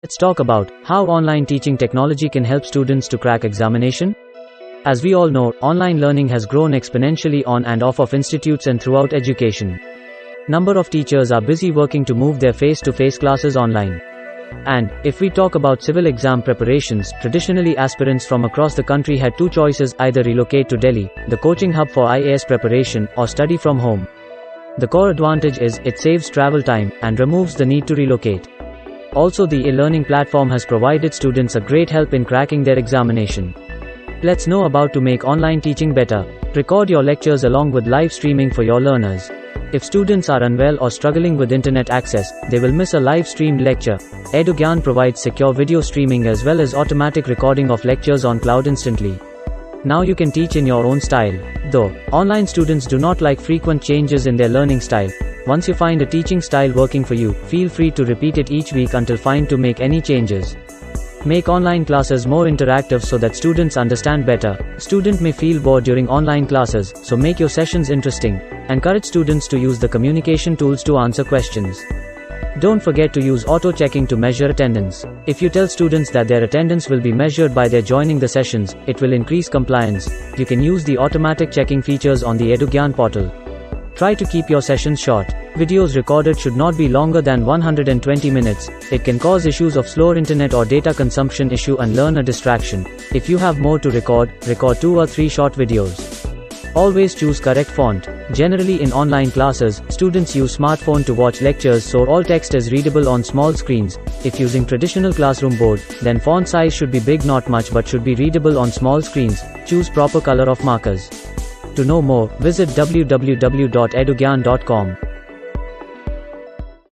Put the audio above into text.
Let's talk about how online teaching technology can help students to crack examination. As we all know, online learning has grown exponentially on and off of institutes and throughout education. Number of teachers are busy working to move their face-to-face classes online. And if we talk about civil exam preparations, traditionally aspirants from across the country had two choices: either relocate to Delhi, the coaching hub for IAS preparation, or study from home. The core advantage is it saves travel time and removes the need to relocate. Also, the e-learning platform has provided students a great help in cracking their examination. Let's know about to make online teaching better. Record your lectures along with live streaming for your learners. If students are unwell or struggling with internet access, they will miss a live streamed lecture. EduGyaan provides secure video streaming as well as automatic recording of lectures on cloud instantly. Now you can teach in your own style. Though online students do not like frequent changes in their learning style, once you find a teaching style working for you, feel free to repeat it each week until find to make any changes. Make online classes more interactive so that students understand better. Student may feel bored during online classes, so make your sessions interesting. Encourage students to use the communication tools to answer questions. Don't forget to use auto-checking to measure attendance. If you tell students that their attendance will be measured by their joining the sessions, it will increase compliance. You can use the automatic checking features on the EduGyaan portal. Try to keep your sessions short. Videos recorded should not be longer than 120 minutes. It can cause issues of slower internet or data consumption issue and learner distraction. If you have more to record 2 or 3 short videos. Always choose correct font. Generally in online classes, students use smartphone to watch lectures, so all text is readable on small screens. If using traditional classroom board, then font size should be big, not much, but should be readable on small screens. Choose proper color of markers. To know more, visit www.edugyaan.com.